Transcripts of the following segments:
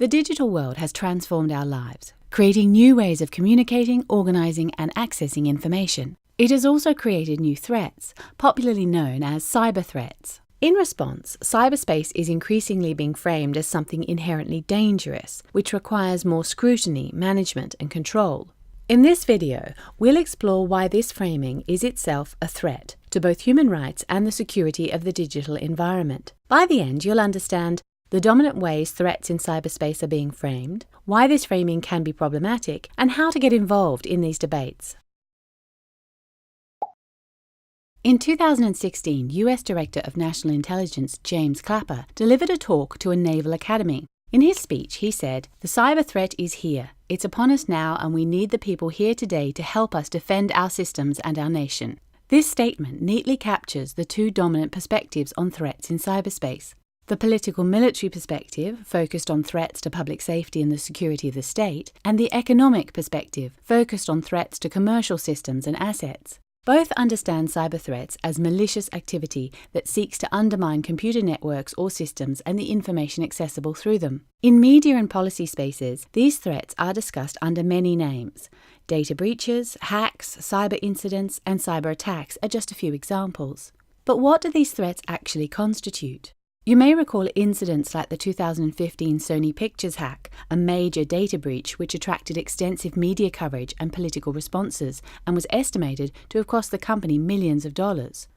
The digital world has transformed our lives, creating new ways of communicating, organizing, and accessing information. It has also created new threats, popularly known as cyber threats. In response, cyberspace is increasingly being framed as something inherently dangerous, which requires more scrutiny, management, and control. In this video, we'll explore why this framing is itself a threat to both human rights and the security of the digital environment. By the end, you'll understand the dominant ways threats in cyberspace are being framed, why this framing can be problematic, and how to get involved in these debates. In 2016, US Director of National Intelligence James Clapper delivered a talk to a naval academy. In his speech, he said, "The cyber threat is here. It's upon us now, and we need the people here today to help us defend our systems and our nation." This statement neatly captures the two dominant perspectives on threats in cyberspace. The political-military perspective, focused on threats to public safety and the security of the state, and the economic perspective, focused on threats to commercial systems and assets. Both understand cyber threats as malicious activity that seeks to undermine computer networks or systems and the information accessible through them. In media and policy spaces, these threats are discussed under many names. Data breaches, hacks, cyber incidents, and cyber attacks are just a few examples. But what do these threats actually constitute? You may recall incidents like the 2015 Sony Pictures hack, a major data breach which attracted extensive media coverage and political responses and was estimated to have cost the company millions of dollars.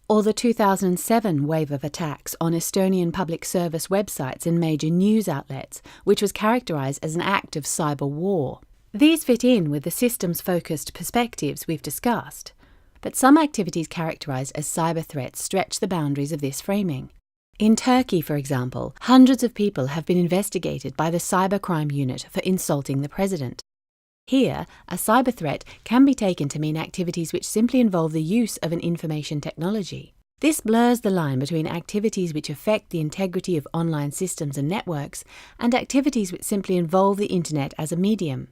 Or the 2007 wave of attacks on Estonian public service websites and major news outlets, which was characterized as an act of cyber war. These fit in with the systems-focused perspectives we've discussed. But some activities characterized as cyber threats stretch the boundaries of this framing. In Turkey, for example, hundreds of people have been investigated by the Cybercrime Unit for insulting the president. Here, a cyber threat can be taken to mean activities which simply involve the use of an information technology. This blurs the line between activities which affect the integrity of online systems and networks and activities which simply involve the internet as a medium.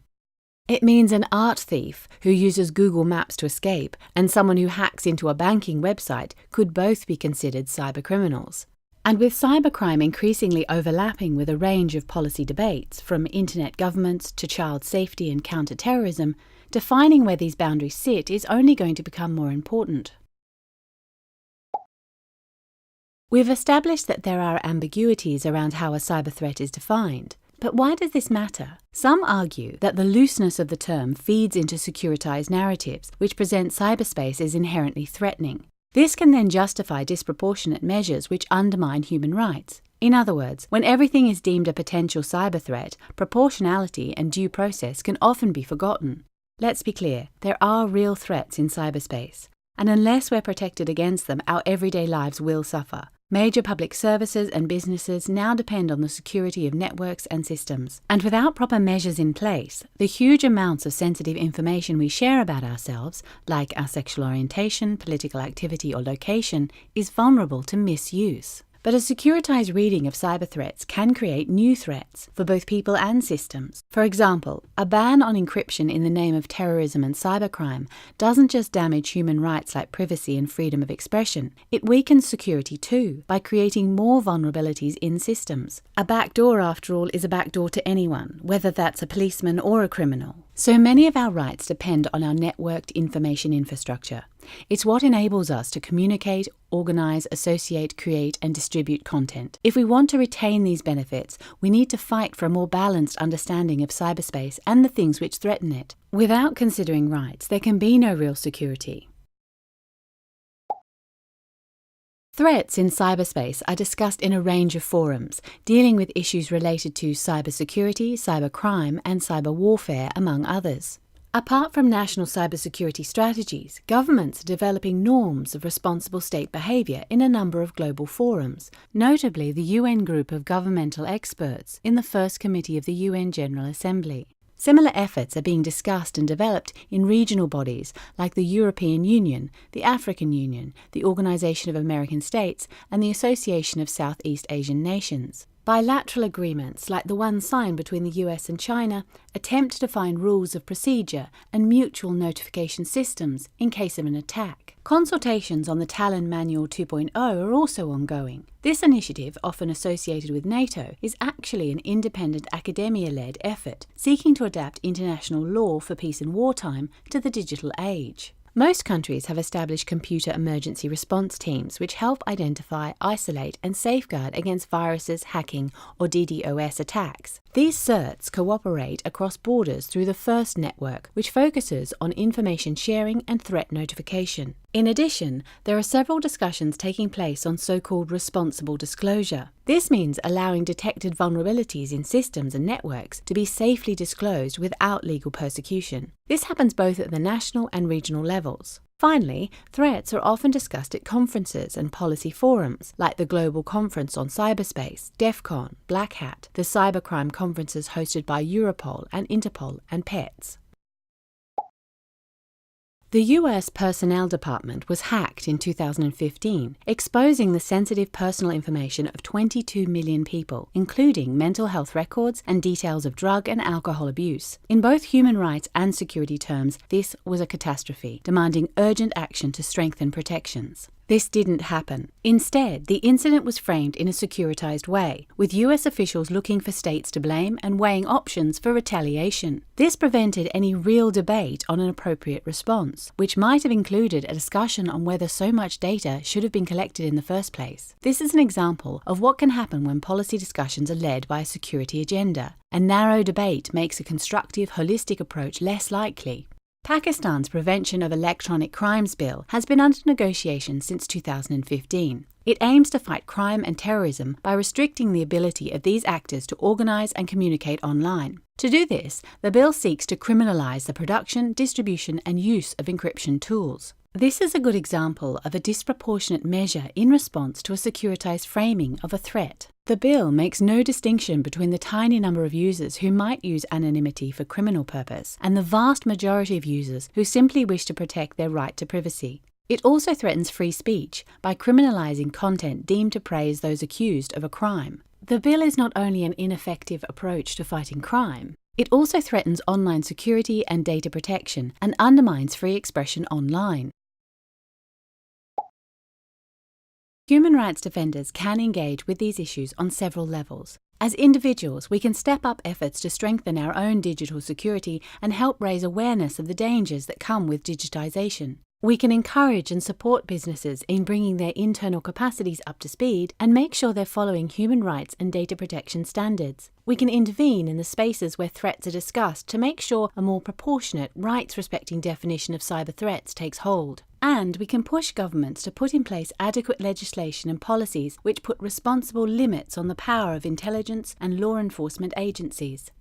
It means an art thief who uses Google Maps to escape and someone who hacks into a banking website could both be considered cybercriminals. And with cybercrime increasingly overlapping with a range of policy debates, from internet governance to child safety and counter-terrorism, defining where these boundaries sit is only going to become more important. We've established that there are ambiguities around how a cyber threat is defined. But why does this matter? Some argue that the looseness of the term feeds into securitized narratives, which present cyberspace as inherently threatening. This can then justify disproportionate measures which undermine human rights. In other words, when everything is deemed a potential cyber threat, proportionality and due process can often be forgotten. Let's be clear, there are real threats in cyberspace, and unless we're protected against them, our everyday lives will suffer. Major public services and businesses now depend on the security of networks and systems. And without proper measures in place, the huge amounts of sensitive information we share about ourselves, like our sexual orientation, political activity, or location, is vulnerable to misuse. But a securitized reading of cyber threats can create new threats for both people and systems. For example, a ban on encryption in the name of terrorism and cybercrime doesn't just damage human rights like privacy and freedom of expression, it weakens security too by creating more vulnerabilities in systems. A backdoor, after all, is a backdoor to anyone, whether that's a policeman or a criminal. So many of our rights depend on our networked information infrastructure. It's what enables us to communicate, organize, associate, create, and distribute content. If we want to retain these benefits, we need to fight for a more balanced understanding of cyberspace and the things which threaten it. Without considering rights, there can be no real security. Threats in cyberspace are discussed in a range of forums, dealing with issues related to cybersecurity, cybercrime, and cyber warfare, among others. Apart from national cybersecurity strategies, governments are developing norms of responsible state behaviour in a number of global forums, notably the UN Group of Governmental Experts in the First Committee of the UN General Assembly. Similar efforts are being discussed and developed in regional bodies like the European Union, the African Union, the Organization of American States, and the Association of Southeast Asian Nations. Bilateral agreements, like the one signed between the US and China, attempt to define rules of procedure and mutual notification systems in case of an attack. Consultations on the Tallinn Manual 2.0 are also ongoing. This initiative, often associated with NATO, is actually an independent academia-led effort seeking to adapt international law for peace and wartime to the digital age. Most countries have established computer emergency response teams which help identify, isolate and safeguard against viruses, hacking or DDoS attacks. These CERTs cooperate across borders through the FIRST network, which focuses on information sharing and threat notification. In addition, there are several discussions taking place on so-called responsible disclosure. This means allowing detected vulnerabilities in systems and networks to be safely disclosed without legal persecution. This happens both at the national and regional levels. Finally, threats are often discussed at conferences and policy forums, like the Global Conference on Cyberspace, DEF CON, Black Hat, the cybercrime conferences hosted by Europol and Interpol and PETS. The US Personnel Department was hacked in 2015, exposing the sensitive personal information of 22 million people, including mental health records and details of drug and alcohol abuse. In both human rights and security terms, this was a catastrophe, demanding urgent action to strengthen protections. This didn't happen. Instead, the incident was framed in a securitized way, with US officials looking for states to blame and weighing options for retaliation. This prevented any real debate on an appropriate response, which might have included a discussion on whether so much data should have been collected in the first place. This is an example of what can happen when policy discussions are led by a security agenda. A narrow debate makes a constructive, holistic approach less likely. Pakistan's Prevention of Electronic Crimes Bill has been under negotiation since 2015. It aims to fight crime and terrorism by restricting the ability of these actors to organize and communicate online. To do this, the bill seeks to criminalize the production, distribution, and use of encryption tools. This is a good example of a disproportionate measure in response to a securitized framing of a threat. The bill makes no distinction between the tiny number of users who might use anonymity for criminal purpose and the vast majority of users who simply wish to protect their right to privacy. It also threatens free speech by criminalizing content deemed to praise those accused of a crime. The bill is not only an ineffective approach to fighting crime, it also threatens online security and data protection and undermines free expression online. Human rights defenders can engage with these issues on several levels. As individuals, we can step up efforts to strengthen our own digital security and help raise awareness of the dangers that come with digitization. We can encourage and support businesses in bringing their internal capacities up to speed and make sure they're following human rights and data protection standards. We can intervene in the spaces where threats are discussed to make sure a more proportionate, rights-respecting definition of cyber threats takes hold. And we can push governments to put in place adequate legislation and policies which put responsible limits on the power of intelligence and law enforcement agencies.